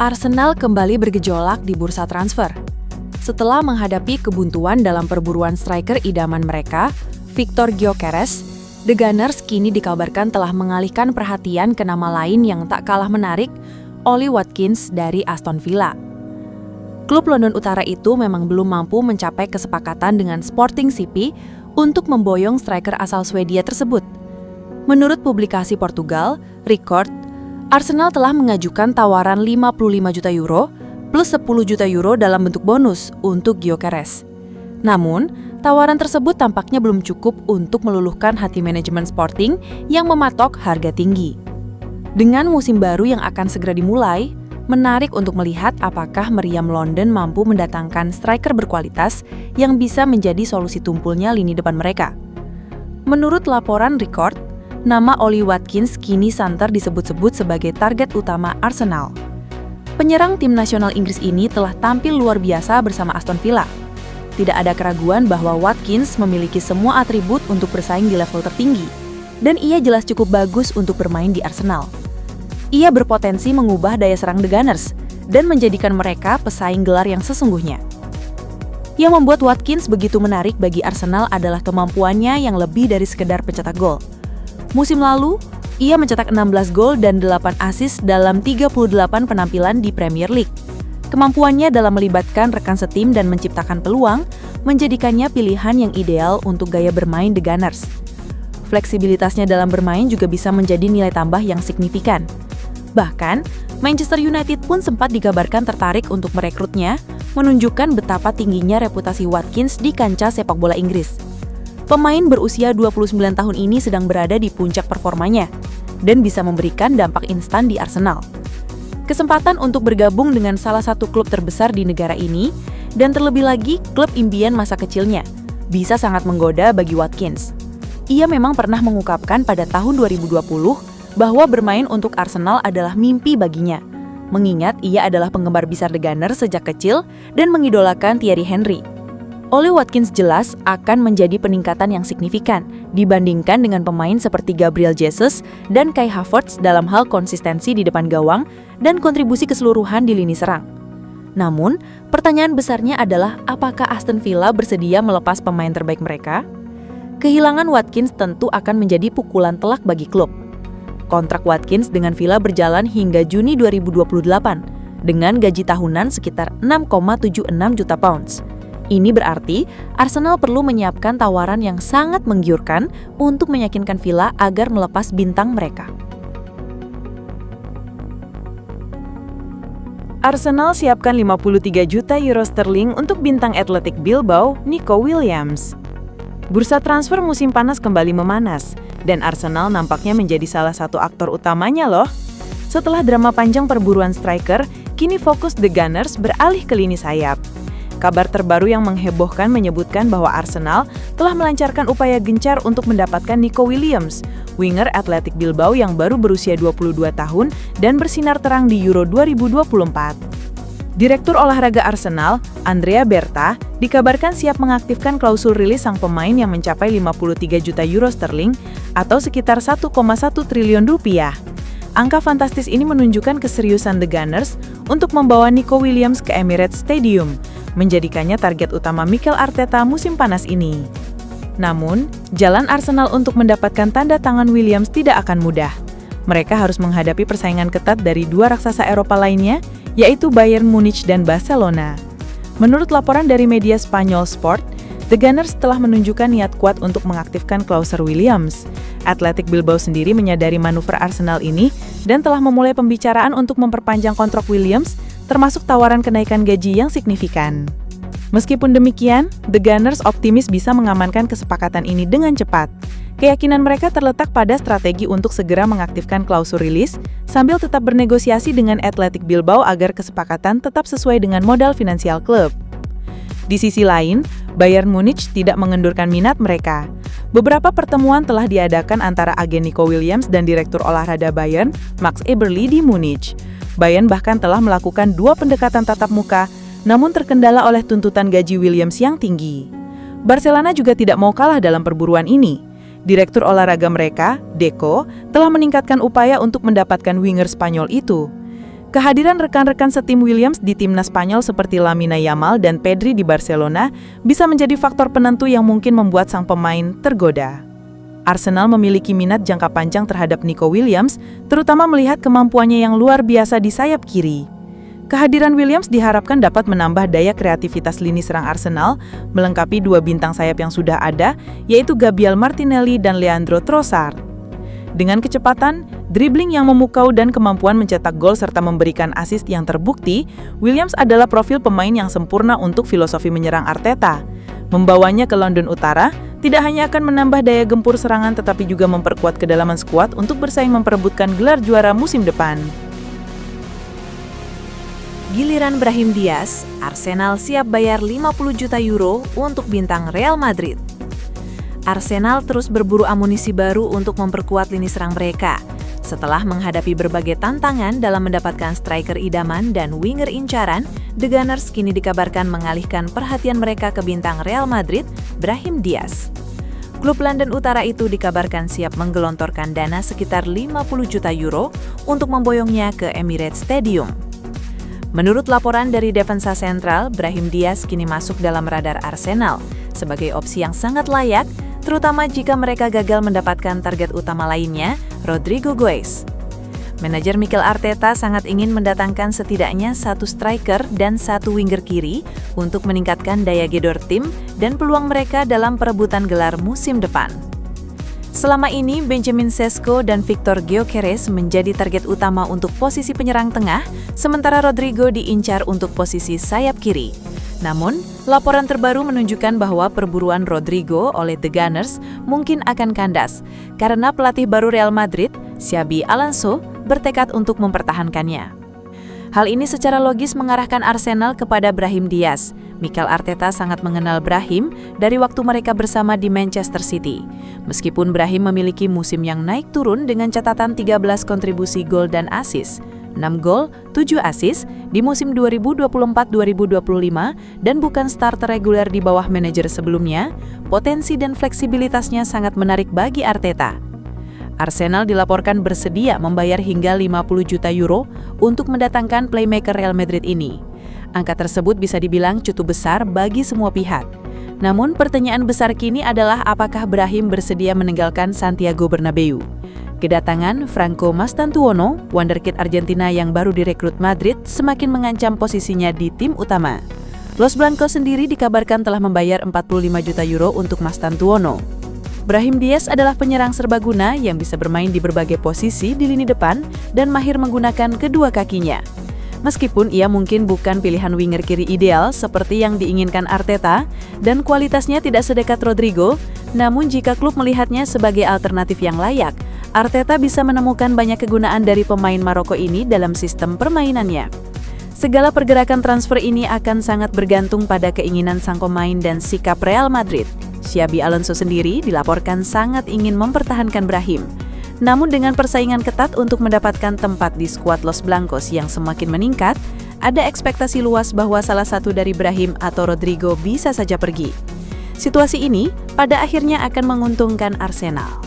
Arsenal kembali bergejolak di bursa transfer. Setelah menghadapi kebuntuan dalam perburuan striker idaman mereka, Viktor Gyökeres, The Gunners kini dikabarkan telah mengalihkan perhatian ke nama lain yang tak kalah menarik, Ollie Watkins dari Aston Villa. Klub London Utara itu memang belum mampu mencapai kesepakatan dengan Sporting CP untuk memboyong striker asal Swedia tersebut. Menurut publikasi Portugal, Record, Arsenal telah mengajukan tawaran 55 juta euro plus 10 juta euro dalam bentuk bonus untuk Gyökeres. Namun, tawaran tersebut tampaknya belum cukup untuk meluluhkan hati manajemen Sporting yang mematok harga tinggi. Dengan musim baru yang akan segera dimulai, menarik untuk melihat apakah meriam London mampu mendatangkan striker berkualitas yang bisa menjadi solusi tumpulnya lini depan mereka. Menurut laporan Record, nama Ollie Watkins kini santer disebut-sebut sebagai target utama Arsenal. Penyerang tim nasional Inggris ini telah tampil luar biasa bersama Aston Villa. Tidak ada keraguan bahwa Watkins memiliki semua atribut untuk bersaing di level tertinggi, dan ia jelas cukup bagus untuk bermain di Arsenal. Ia berpotensi mengubah daya serang The Gunners dan menjadikan mereka pesaing gelar yang sesungguhnya. Yang membuat Watkins begitu menarik bagi Arsenal adalah kemampuannya yang lebih dari sekedar pencetak gol. Musim lalu, ia mencetak 16 gol dan 8 assist dalam 38 penampilan di Premier League. Kemampuannya dalam melibatkan rekan setim dan menciptakan peluang menjadikannya pilihan yang ideal untuk gaya bermain The Gunners. Fleksibilitasnya dalam bermain juga bisa menjadi nilai tambah yang signifikan. Bahkan, Manchester United pun sempat dikabarkan tertarik untuk merekrutnya, menunjukkan betapa tingginya reputasi Watkins di kancah sepak bola Inggris. Pemain berusia 29 tahun ini sedang berada di puncak performanya dan bisa memberikan dampak instan di Arsenal. Kesempatan untuk bergabung dengan salah satu klub terbesar di negara ini, dan terlebih lagi klub impian masa kecilnya, bisa sangat menggoda bagi Watkins. Ia memang pernah mengungkapkan pada tahun 2020 bahwa bermain untuk Arsenal adalah mimpi baginya, mengingat ia adalah penggemar besar The Gunners sejak kecil dan mengidolakan Thierry Henry. Ollie Watkins jelas akan menjadi peningkatan yang signifikan dibandingkan dengan pemain seperti Gabriel Jesus dan Kai Havertz dalam hal konsistensi di depan gawang dan kontribusi keseluruhan di lini serang. Namun, pertanyaan besarnya adalah apakah Aston Villa bersedia melepas pemain terbaik mereka? Kehilangan Watkins tentu akan menjadi pukulan telak bagi klub. Kontrak Watkins dengan Villa berjalan hingga Juni 2028 dengan gaji tahunan sekitar 6,76 juta pounds. Ini berarti Arsenal perlu menyiapkan tawaran yang sangat menggiurkan untuk meyakinkan Villa agar melepas bintang mereka. Arsenal siapkan 53 juta euro sterling untuk bintang Athletic Bilbao, Nico Williams. Bursa transfer musim panas kembali memanas, dan Arsenal nampaknya menjadi salah satu aktor utamanya loh. Setelah drama panjang perburuan striker, kini fokus The Gunners beralih ke lini sayap. Kabar terbaru yang menghebohkan menyebutkan bahwa Arsenal telah melancarkan upaya gencar untuk mendapatkan Nico Williams, winger Athletic Bilbao yang baru berusia 22 tahun dan bersinar terang di Euro 2024. Direktur olahraga Arsenal, Andrea Berta, dikabarkan siap mengaktifkan klausul rilis sang pemain yang mencapai 53 juta euro sterling atau sekitar 1,1 triliun rupiah. Angka fantastis ini menunjukkan keseriusan The Gunners untuk membawa Nico Williams ke Emirates Stadium, menjadikannya target utama Mikel Arteta musim panas ini. Namun, jalan Arsenal untuk mendapatkan tanda tangan Williams tidak akan mudah. Mereka harus menghadapi persaingan ketat dari dua raksasa Eropa lainnya, yaitu Bayern Munich dan Barcelona. Menurut laporan dari media Spanyol Sport, The Gunners telah menunjukkan niat kuat untuk mengaktifkan klausul Williams. Athletic Bilbao sendiri menyadari manuver Arsenal ini dan telah memulai pembicaraan untuk memperpanjang kontrak Williams, termasuk tawaran kenaikan gaji yang signifikan. Meskipun demikian, The Gunners optimis bisa mengamankan kesepakatan ini dengan cepat. Keyakinan mereka terletak pada strategi untuk segera mengaktifkan klausul rilis, sambil tetap bernegosiasi dengan Athletic Bilbao agar kesepakatan tetap sesuai dengan modal finansial klub. Di sisi lain, Bayern Munich tidak mengendurkan minat mereka. Beberapa pertemuan telah diadakan antara agen Nico Williams dan Direktur Olahraga Bayern, Max Eberl di Munich. Bayern bahkan telah melakukan 2 pendekatan tatap muka, namun terkendala oleh tuntutan gaji Williams yang tinggi. Barcelona juga tidak mau kalah dalam perburuan ini. Direktur olahraga mereka, Deco, telah meningkatkan upaya untuk mendapatkan winger Spanyol itu. Kehadiran rekan-rekan setim Williams di timnas Spanyol seperti Lamine Yamal dan Pedri di Barcelona bisa menjadi faktor penentu yang mungkin membuat sang pemain tergoda. Arsenal memiliki minat jangka panjang terhadap Nico Williams, terutama melihat kemampuannya yang luar biasa di sayap kiri. Kehadiran Williams diharapkan dapat menambah daya kreativitas lini serang Arsenal, melengkapi dua bintang sayap yang sudah ada, yaitu Gabriel Martinelli dan Leandro Trossard. Dengan kecepatan, dribbling yang memukau dan kemampuan mencetak gol serta memberikan assist yang terbukti, Williams adalah profil pemain yang sempurna untuk filosofi menyerang Arteta. Membawanya ke London Utara, tidak hanya akan menambah daya gempur serangan tetapi juga memperkuat kedalaman skuad untuk bersaing memperebutkan gelar juara musim depan. Giliran Brahim Diaz, Arsenal siap bayar 50 juta euro untuk bintang Real Madrid. Arsenal terus berburu amunisi baru untuk memperkuat lini serang mereka. Setelah menghadapi berbagai tantangan dalam mendapatkan striker idaman dan winger incaran, The Gunners kini dikabarkan mengalihkan perhatian mereka ke bintang Real Madrid, Brahim Diaz. Klub London Utara itu dikabarkan siap menggelontorkan dana sekitar 50 juta euro untuk memboyongnya ke Emirates Stadium. Menurut laporan dari Defensa Sentral, Brahim Diaz kini masuk dalam radar Arsenal sebagai opsi yang sangat layak, terutama jika mereka gagal mendapatkan target utama lainnya, Rodrigo Goes. Manajer Mikel Arteta sangat ingin mendatangkan setidaknya satu striker dan satu winger kiri untuk meningkatkan daya gedor tim dan peluang mereka dalam perebutan gelar musim depan. Selama ini, Benjamin Sesko dan Victor Gyökeres menjadi target utama untuk posisi penyerang tengah, sementara Rodrigo diincar untuk posisi sayap kiri. Namun, laporan terbaru menunjukkan bahwa perburuan Rodrigo oleh The Gunners mungkin akan kandas, karena pelatih baru Real Madrid, Xabi Alonso, bertekad untuk mempertahankannya. Hal ini secara logis mengarahkan Arsenal kepada Brahim Diaz. Mikel Arteta sangat mengenal Brahim dari waktu mereka bersama di Manchester City. Meskipun Brahim memiliki musim yang naik turun dengan catatan 13 kontribusi gol dan assist, 6 gol, 7 assist di musim 2024-2025 dan bukan starter reguler di bawah manajer sebelumnya, potensi dan fleksibilitasnya sangat menarik bagi Arteta. Arsenal dilaporkan bersedia membayar hingga 50 juta euro untuk mendatangkan playmaker Real Madrid ini. Angka tersebut bisa dibilang cukup besar bagi semua pihak. Namun pertanyaan besar kini adalah apakah Brahim bersedia meninggalkan Santiago Bernabeu. Kedatangan Franco Mastantuono, wonderkid Argentina yang baru direkrut Madrid, semakin mengancam posisinya di tim utama. Los Blancos sendiri dikabarkan telah membayar 45 juta euro untuk Mastantuono. Brahim Diaz adalah penyerang serbaguna yang bisa bermain di berbagai posisi di lini depan dan mahir menggunakan kedua kakinya. Meskipun ia mungkin bukan pilihan winger kiri ideal seperti yang diinginkan Arteta dan kualitasnya tidak sedekat Rodrigo, namun jika klub melihatnya sebagai alternatif yang layak, Arteta bisa menemukan banyak kegunaan dari pemain Maroko ini dalam sistem permainannya. Segala pergerakan transfer ini akan sangat bergantung pada keinginan sang pemain dan sikap Real Madrid. Xabi Alonso sendiri dilaporkan sangat ingin mempertahankan Brahim. Namun dengan persaingan ketat untuk mendapatkan tempat di skuad Los Blancos yang semakin meningkat, ada ekspektasi luas bahwa salah satu dari Brahim atau Rodrigo bisa saja pergi. Situasi ini pada akhirnya akan menguntungkan Arsenal.